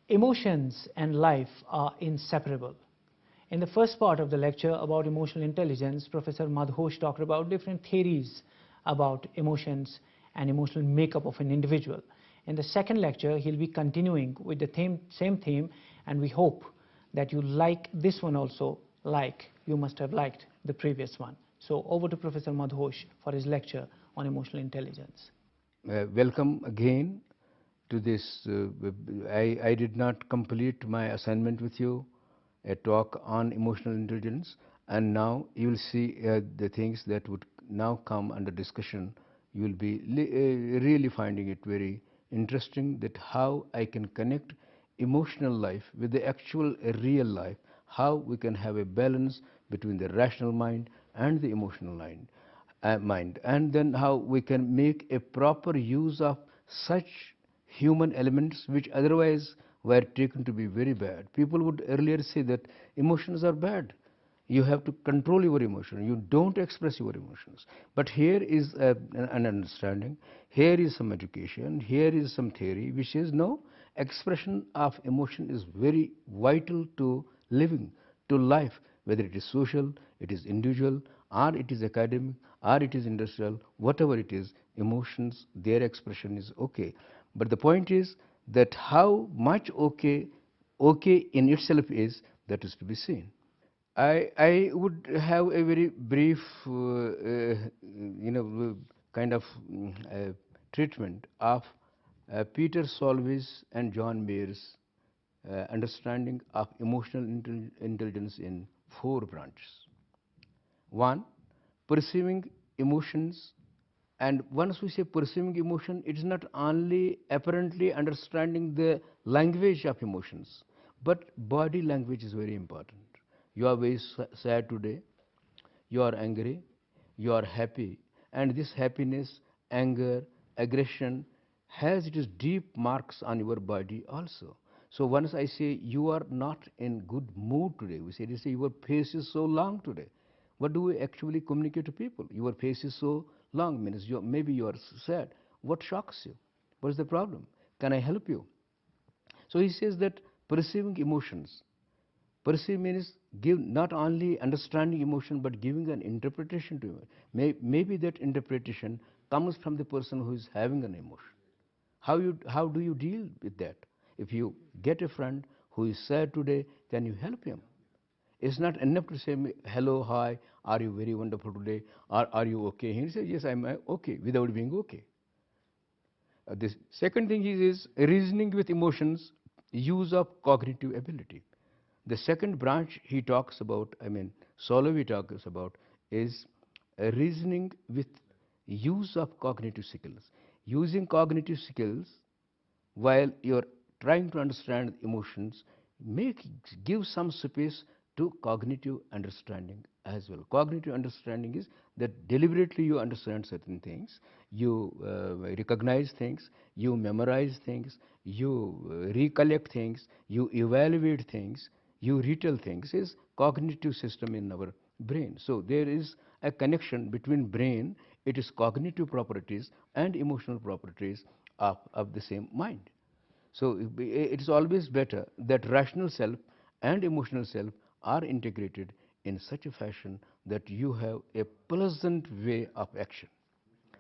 Emotions and life are inseparable. In the first part of the lecture about emotional intelligence, Professor Madhosh talked about different theories about emotions and emotional makeup of an individual. In the second lecture, he'll be continuing with the same theme, and we hope that you like this one also, like you must have liked the previous one. So over to Professor Madhosh for his lecture on emotional intelligence. Welcome again to this. I did not complete my assignment with you, a talk on emotional intelligence, and now you will see the things that would now come under discussion. You will be really finding it very interesting that how I can connect emotional life with the actual real life, how we can have a balance between the rational mind and the emotional mind, and then how we can make a proper use of such human elements which otherwise were taken to be very bad. People would earlier say that emotions are bad. You have to control your emotion. You don't express your emotions. But here is an understanding. Here is some education. Here is some theory which says no, expression of emotion is very vital to living, to life, whether it is social, it is individual, or it is academic, or it is industrial, whatever it is, emotions, their expression is okay. But the point is that how much okay in itself is, that is to be seen. I would have a very brief, kind of treatment of Peter Solve's and John Mayer's understanding of emotional intelligence in four branches. One, perceiving emotions. And once we say perceiving emotion, it is not only apparently understanding the language of emotions, but body language is very important. You are very sad today, you are angry, you are happy, and this happiness, anger, aggression has its deep marks on your body also. So once I say you are not in good mood today, we say your face is so long today. What do we actually communicate to people? Your face is so long means maybe you are sad. What shocks you? What is the problem? Can I help you? So he says that perceiving emotions. Perceive means give not only understanding emotion but giving an interpretation to it. Maybe that interpretation comes from the person who is having an emotion. How do you deal with that? If you get a friend who is sad today, can you help him? It's not enough to say hello, hi, are you very wonderful today, or are you okay? He says yes, I'm okay, without being okay. The second thing is reasoning with emotions, use of cognitive ability. The second branch he talks about, Solovey talks about, is reasoning with use of cognitive skills. Using cognitive skills while you're trying to understand emotions, give some space to cognitive understanding as well. Cognitive understanding is that deliberately you understand certain things, you recognize things, you memorize things, you recollect things, you evaluate things, you retell things, is cognitive system in our brain. So there is a connection between brain, its cognitive properties, and emotional properties of the same mind. So it is always better that rational self and emotional self are integrated in such a fashion that you have a pleasant way of action.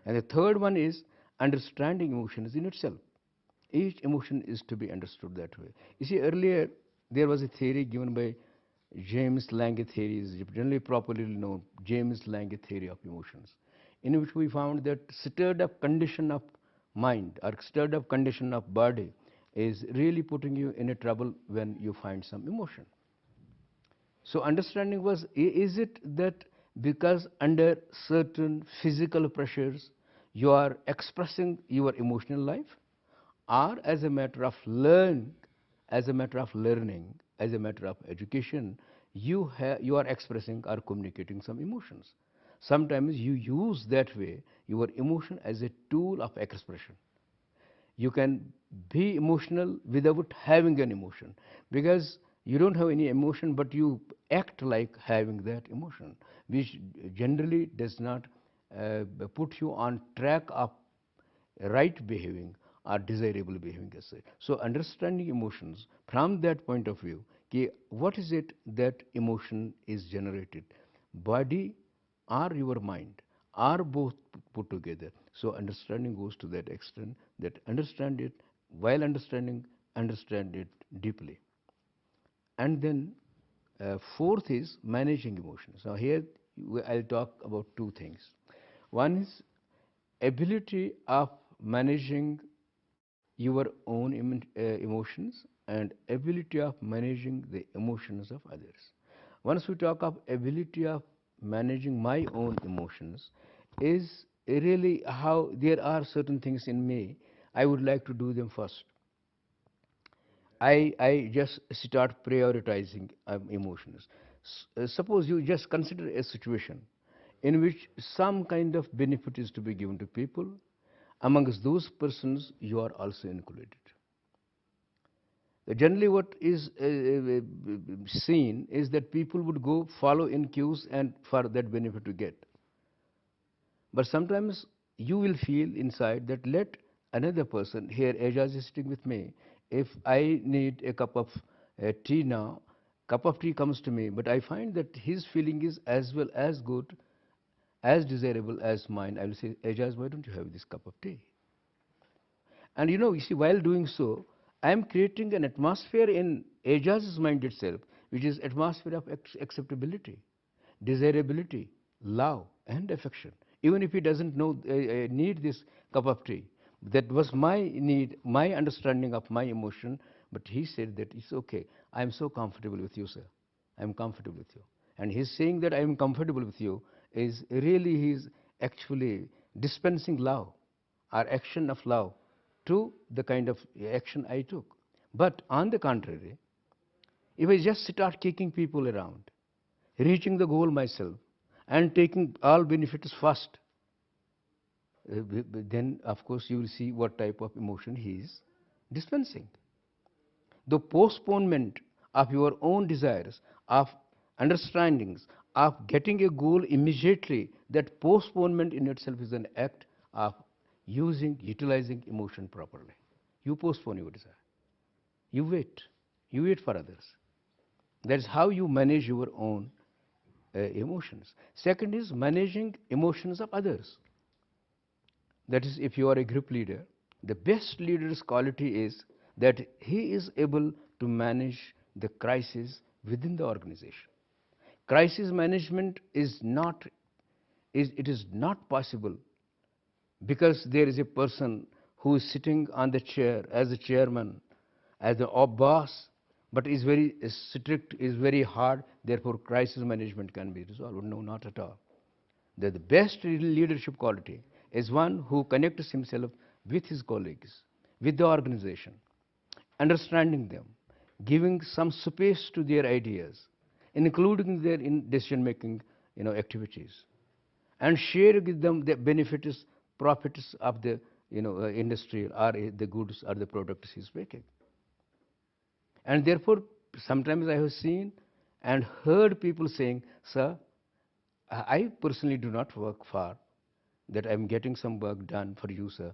And the third one is understanding emotions in itself. Each emotion is to be understood that way. You see, earlier there was a theory given by James Lange theory, is generally properly known, James Lange theory of emotions, in which we found that stirred up condition of mind or stirred up condition of body is really putting you in a trouble when you find some emotion. So understanding was, is it that because under certain physical pressures you are expressing your emotional life, or as a matter of learning, as a matter of learning, as a matter of education, you are expressing or communicating some emotions. Sometimes you use that way your emotion as a tool of expression. You can be emotional without having an emotion, because you don't have any emotion but you act like having that emotion, which generally does not put you on track of right behaving are desirable behaving as such. So understanding emotions from that point of view, what is it that emotion is generated? Body or your mind are both put together. So understanding goes to that extent that understand it, while understanding, understand it deeply. And then fourth is managing emotions. Now here I'll talk about two things. One is ability of managing your own emotions and ability of managing the emotions of others. Once we talk of ability of managing my own emotions, is really how there are certain things in me, I would like to do them first. I just start prioritizing emotions. Suppose you just consider a situation in which some kind of benefit is to be given to people. Amongst those persons, you are also included. Generally, what is seen is that people would go follow in queues and for that benefit to get. But sometimes you will feel inside that let another person, here Ajaz is sitting with me, if I need a cup of tea now, cup of tea comes to me, but I find that his feeling is as well as good, as desirable as mine. I will say, Ajaz, why don't you have this cup of tea? And you see, while doing so, I am creating an atmosphere in Ajaz's mind itself, which is atmosphere of acceptability, desirability, love, and affection. Even if he doesn't need this cup of tea, that was my need, my understanding of my emotion. But he said that it's okay. I am so comfortable with you, sir. I am comfortable with you. And his saying that I am comfortable with you is really he's actually dispensing love or action of love to the kind of action I took. But on the contrary, if I just start kicking people around, reaching the goal myself, and taking all benefits first, then of course you will see what type of emotion he is dispensing. The postponement of your own desires, of understandings, of getting a goal immediately, that postponement in itself is an act of utilizing emotion properly. You postpone your desire. You wait. You wait for others. That's how you manage your own emotions. Second is managing emotions of others. That is, if you are a group leader, the best leader's quality is that he is able to manage the crisis within the organization. Crisis management is not possible because there is a person who is sitting on the chair as a chairman, as a boss, but is very strict, is very hard, therefore crisis management can be resolved. No, not at all. The best leadership quality is one who connects himself with his colleagues, with the organization, understanding them, giving some space to their ideas, including their in decision-making activities, and share with them the benefits, profits of the industry or the goods or the products he's making. And therefore, sometimes I have seen and heard people saying, sir, I personally do not work for that I'm getting some work done for you, sir.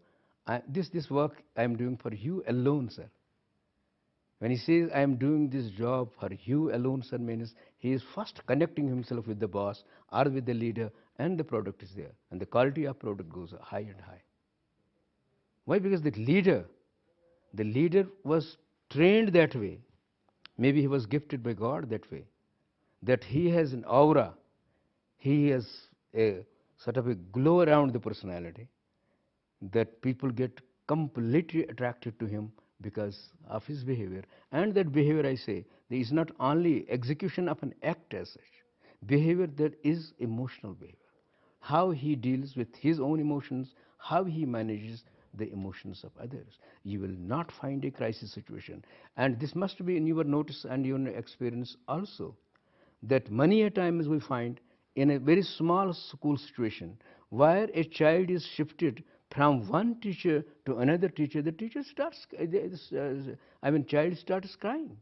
This work I'm doing for you alone, sir. When he says I am doing this job for you alone, sir, means he is first connecting himself with the boss or with the leader, and the product is there, and the quality of product goes high and high. Why? Because the leader was trained that way. Maybe he was gifted by God that way, that he has an aura, he has a sort of a glow around the personality, that people get completely attracted to him because of his behavior. And that behavior, I say, there is not only execution of an act as such, behavior that is emotional behavior. How he deals with his own emotions, how he manages the emotions of others. You will not find a crisis situation. And this must be in your notice and your experience also, that many a times we find in a very small school situation where a child is shifted from one teacher to another teacher, the teacher starts, child starts crying.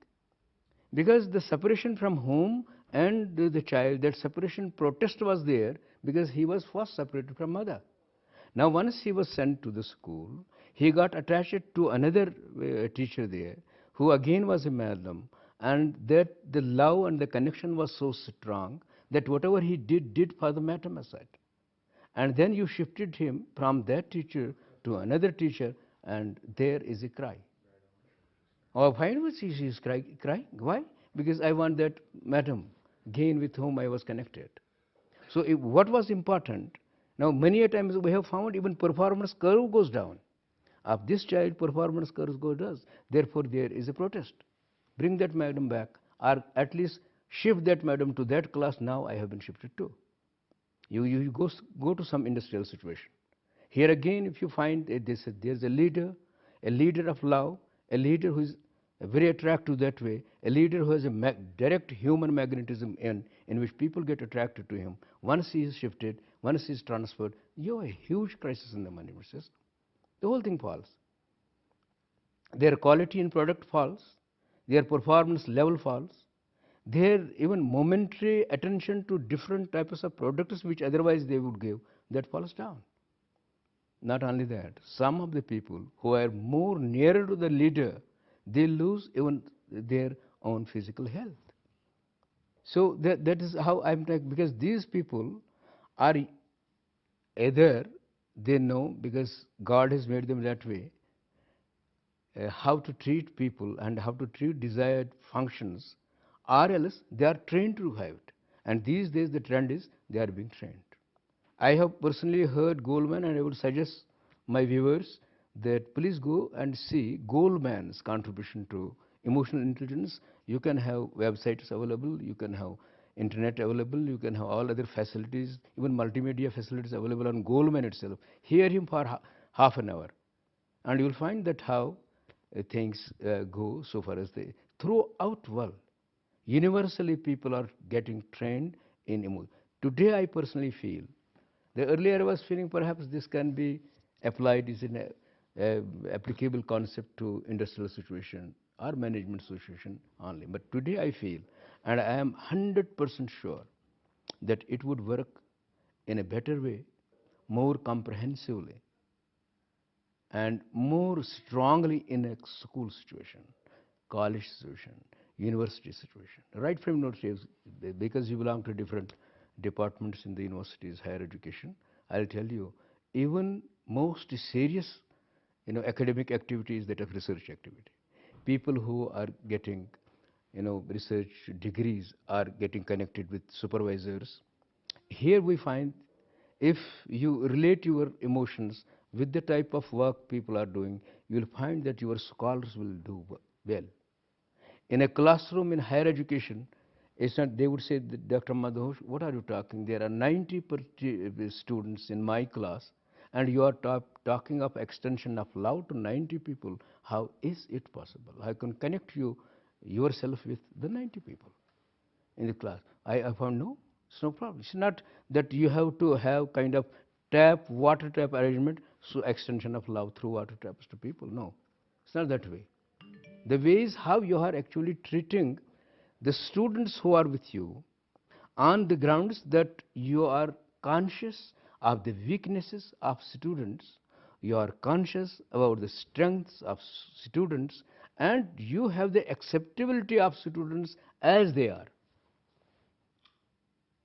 Because the separation from home and the child, that separation protest was there because he was first separated from mother. Now once he was sent to the school, He got attached to another teacher there, who again was a madam, and that the love and the connection was so strong that whatever he did for the madam aside. And then you shifted him from that teacher to another teacher, and there is a cry. Oh, why was he is crying? Why? Because I want that madam again with whom I was connected. So what was important? Now many a times we have found even performance curve goes down. Of this child performance curve goes down. Therefore there is a protest. Bring that madam back, or at least shift that madam to that class. Now I have been shifted to. You go to some industrial situation. Here again, if you find there's a leader of love, a leader who is very attractive that way, a leader who has a direct human magnetism in which people get attracted to him. Once he is shifted, once he is transferred, you have a huge crisis in the management system. The whole thing falls. Their quality in product falls, their performance level falls, their even momentary attention to different types of products which otherwise they would give, that falls down. Not only that, some of the people who are more nearer to the leader, they lose even their own physical health. So that is how I'm talking, because these people are either they know, because God has made them that way, how to treat people and how to treat desired functions, or else they are trained to have it. And these days the trend is they are being trained. I have personally heard Goldman, and I would suggest my viewers that please go and see Goldman's contribution to emotional intelligence. You can have websites available, you can have internet available, you can have all other facilities, even multimedia facilities available on Goldman itself. Hear him for half an hour, and you will find that how things go so far as they throughout world. Universally, people are getting trained in emotion. Today, I personally feel, the earlier I was feeling perhaps this can be applied is an applicable concept to industrial situation or management situation only. But today I feel, and I am 100% sure, that it would work in a better way, more comprehensively, and more strongly in a school situation, college situation, university situation. Right from universities, because you belong to different departments in the universities, higher education, I'll tell you, even most serious, academic activities, that of research activity. People who are getting, research degrees are getting connected with supervisors. Here we find, if you relate your emotions with the type of work people are doing, you will find that your scholars will do well. In a classroom in higher education, it's not, they would say, Dr. Madhosh, what are you talking? There are 90 students in my class, and you are talking of extension of love to 90 people. How is it possible? How can connect yourself with the 90 people in the class? I found no, it's no problem. It's not that you have to have kind of water tap arrangement, so extension of love through water taps to people. No, it's not that way. The way is how you are actually treating the students who are with you, on the grounds that you are conscious of the weaknesses of students, you are conscious about the strengths of students, and you have the acceptability of students as they are.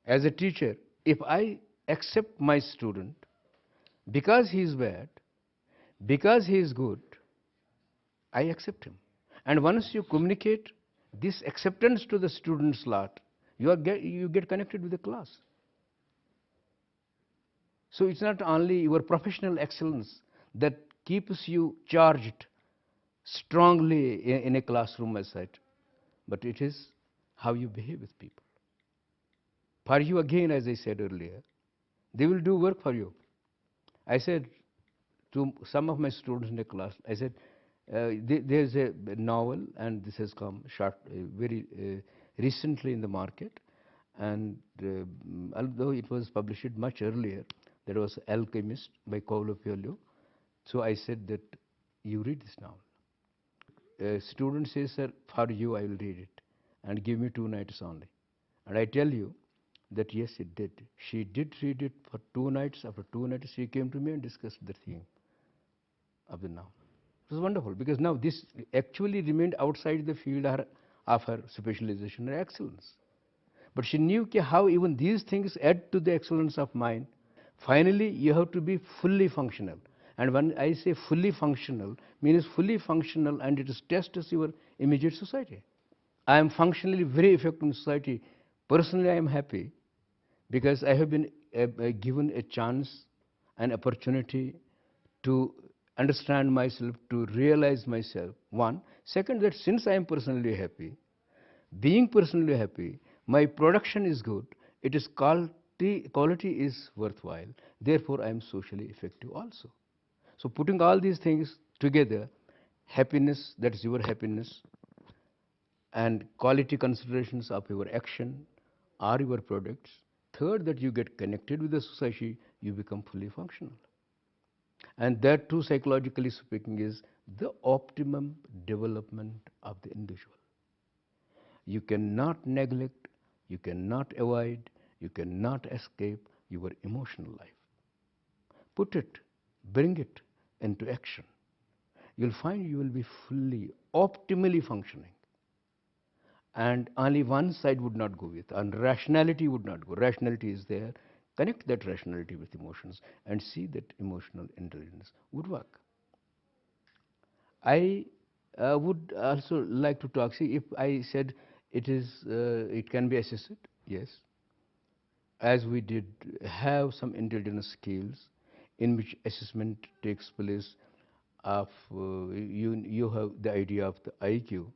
As a teacher, if I accept my student because he is bad, because he is good, I accept him. And once you communicate this acceptance to the students lot, you get connected with the class. So it's not only your professional excellence that keeps you charged strongly in a classroom as such, but it is how you behave with people. For you, again, as I said earlier, they will do work for you. I said to some of my students in the class, I said, there's a novel, and this has come very recently in the market, and although it was published much earlier, that was Alchemist by Paulo Coelho. So I said that you read this novel. A student says, sir, for you I will read it, and give me 2 nights only. And I tell you that yes, it did. She did read it for 2 nights. After 2 nights, she came to me and discussed the theme. of the noun. It was wonderful because now this actually remained outside the field of her specialization or excellence. But she knew how even these things add to the excellence of mind. Finally, you have to be fully functional. And when I say fully functional, means fully functional and it is tests your immediate society. I am functionally very effective in society. Personally, I am happy because I have been given a chance, an opportunity to understand myself, to realize myself. One. Second, that since I am personally happy, being personally happy, my production is good, it is quality is worthwhile, therefore I am socially effective also. So putting all these things together, happiness, that is your happiness, and quality considerations of your action or your products. Third, that you get connected with the society, you become fully functional. And that too, psychologically speaking, is the optimum development of the individual. You cannot neglect, you cannot avoid, you cannot escape your emotional life. Put it, bring it into action. You'll find you will be fully, optimally functioning. And only one side would not go with, and rationality would not go. Rationality is there. Connect that rationality with emotions and see that emotional intelligence would work. I would also like to talk. See, if I said it can be assessed, yes, as we did have some intelligence skills in which assessment takes place of you have the idea of the IQ,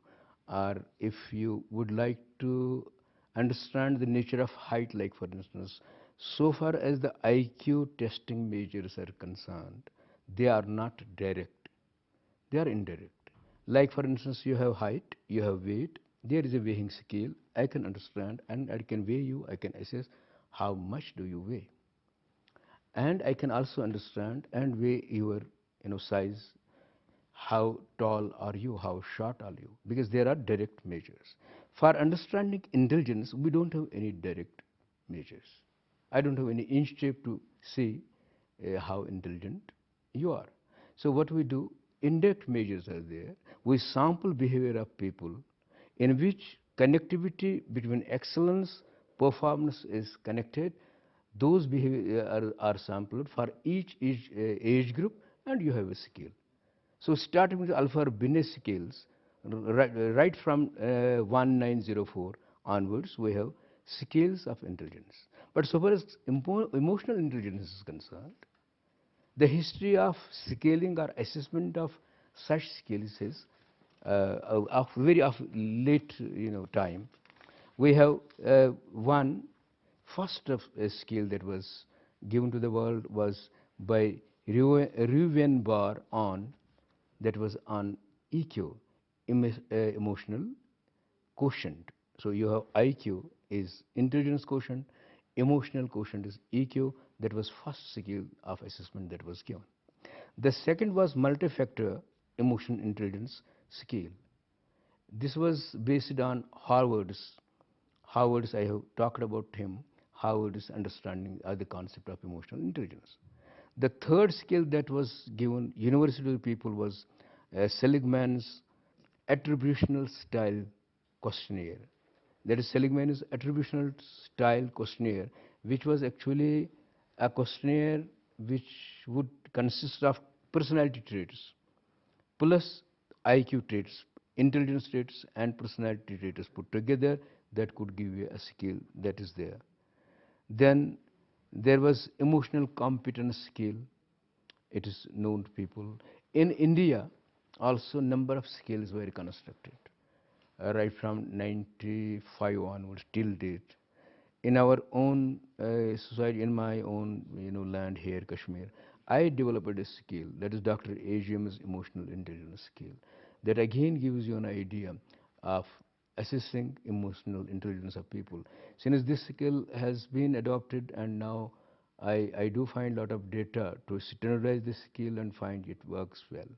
or if you would like to understand the nature of height, like for instance, so far as the IQ testing measures are concerned, they are not direct, they are indirect. Like for instance, you have height, you have weight, there is a weighing scale, I can understand and I can weigh you, I can assess how much do you weigh. And I can also understand and weigh your size, how tall are you, how short are you, because there are direct measures. For understanding intelligence, we don't have any direct measures. I don't have any inch tape to see how intelligent you are. So what we do, indirect measures are there. We sample behavior of people in which connectivity between excellence, performance is connected. Those behavior are sampled for each age group, and you have a skill. So starting with alpha Binet scales, right from 1904 onwards, we have scales of intelligence. But so far as emotional intelligence is concerned, the history of scaling or assessment of such scales is of very of late time. We have one first of a scale that was given to the world was by Reuven Barr on, that was on EQ, emotional quotient. So you have IQ is intelligence quotient, emotional quotient is EQ. That was first scale of assessment that was given. The second was multi-factor emotional intelligence scale. This was based on Harvard's, I have talked about him, Harvard's understanding of the concept of emotional intelligence. The third scale that was given university people was Seligman's attributional style questionnaire. That is Seligman's attributional style questionnaire, which was actually a questionnaire which would consist of personality traits plus IQ traits, intelligence traits, and personality traits put together, that could give you a skill that is there. Then there was emotional competence skill. It is known to people. In India, also number of skills were constructed, right from 95 onwards till date. In our own society, in my own land here, Kashmir, I developed a skill that is Dr. AGM's emotional intelligence skill. That again gives you an idea of assessing emotional intelligence of people. Since this skill has been adopted, and now I do find a lot of data to standardize this skill and find it works well.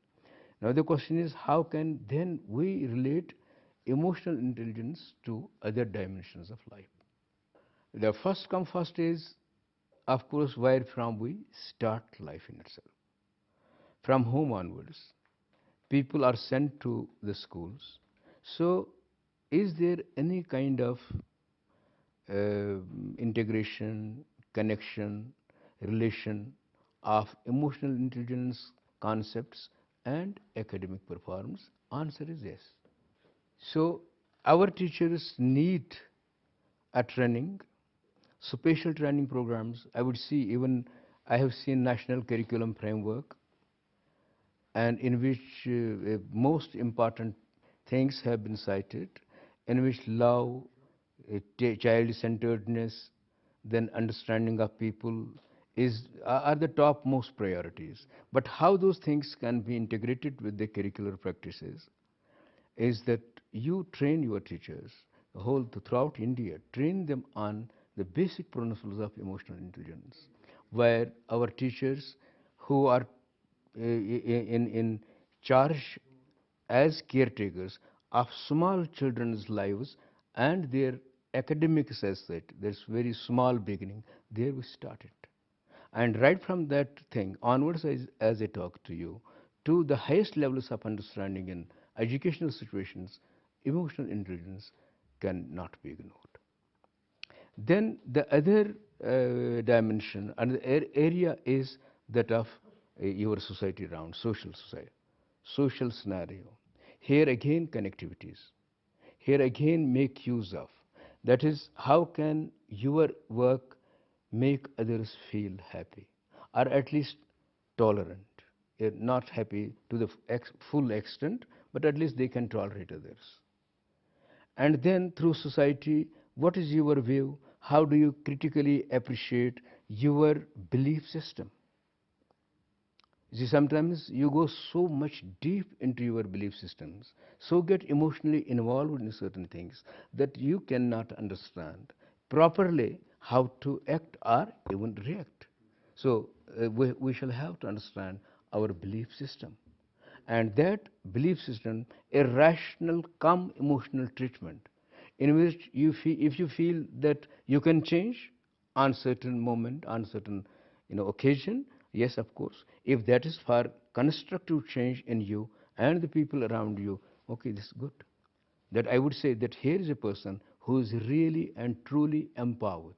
Now the question is, how can then we relate emotional intelligence to other dimensions of life? The first come first is, of course, where from we start life in itself. from home onwards, people are sent to the schools. So, is there any kind of integration, connection, relation of emotional intelligence concepts and academic performance? Answer is yes. So, our teachers need a training, special training programs. I would see, even I have seen national curriculum framework, and in which most important things have been cited, in which love, child-centeredness, then understanding of people are the topmost priorities. But how those things can be integrated with the curricular practices is that you train your teachers throughout India, train them on the basic principles of emotional intelligence, where our teachers who are in charge as caretakers of small children's lives and their academics as such, there's very small beginning, there we started. And right from that thing onwards, as I talk to you, to the highest levels of understanding in educational situations, emotional intelligence cannot be ignored. Then the other dimension and the area is that of your society around, social scenario. Here again connectivities. Here again make use of. That is, how can your work make others feel happy, or at least tolerant? Not happy to the full extent, but at least they can tolerate others. And then through society, what is your view? How do you critically appreciate your belief system? You see, sometimes you go so much deep into your belief systems, so get emotionally involved in certain things that you cannot understand properly how to act or even react. So we shall have to understand our belief system. And that belief system, a rational, calm emotional treatment, in which you feel, if you feel that you can change on certain moment, on certain occasion, yes, of course. If that is for constructive change in you and the people around you, okay, this is good. That I would say that here is a person who is really and truly empowered.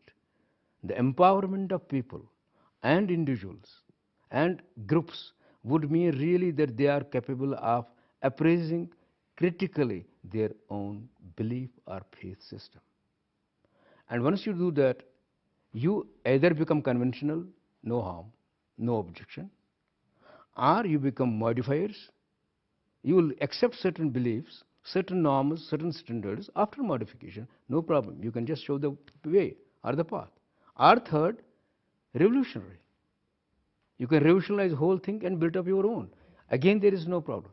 The empowerment of people and individuals and groups would mean really that they are capable of appraising critically their own belief or faith system. And once you do that, you either become conventional, no harm, no objection, or you become modifiers. You will accept certain beliefs, certain norms, certain standards after modification, no problem. You can just show the way or the path. Or third, revolutionary. You can revolutionize the whole thing and build up your own. Again, there is no problem.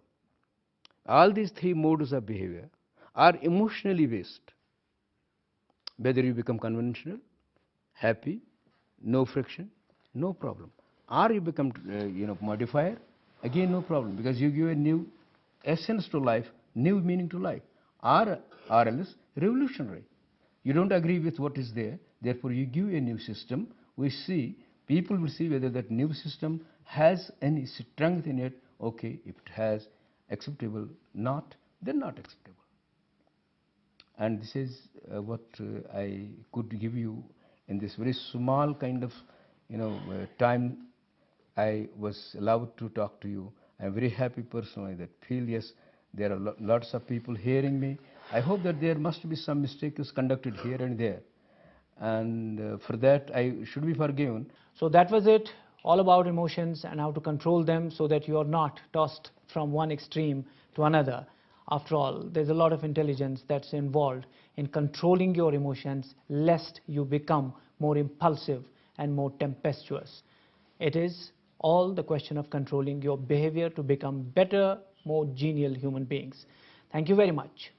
All these three modes of behavior are emotionally based. Whether you become conventional, happy, no friction, no problem. Or you become, modifier, again no problem, because you give a new essence to life, new meaning to life. Or else revolutionary. You don't agree with what is there, therefore you give a new system. People will see whether that new system has any strength in it. Okay, if it has, acceptable. Not, then not acceptable. And this is what I could give you in this very small kind of time I was allowed to talk to you. I'm very happy personally that feel, yes, there are lots of people hearing me. I hope that there must be some mistakes conducted here and there, and for that I should be forgiven. So that was it, all about emotions and how to control them so that you are not tossed from one extreme to another. After all, there's a lot of intelligence that's involved in controlling your emotions lest you become more impulsive and more tempestuous. It is all the question of controlling your behavior to become better, more genial human beings. Thank you very much.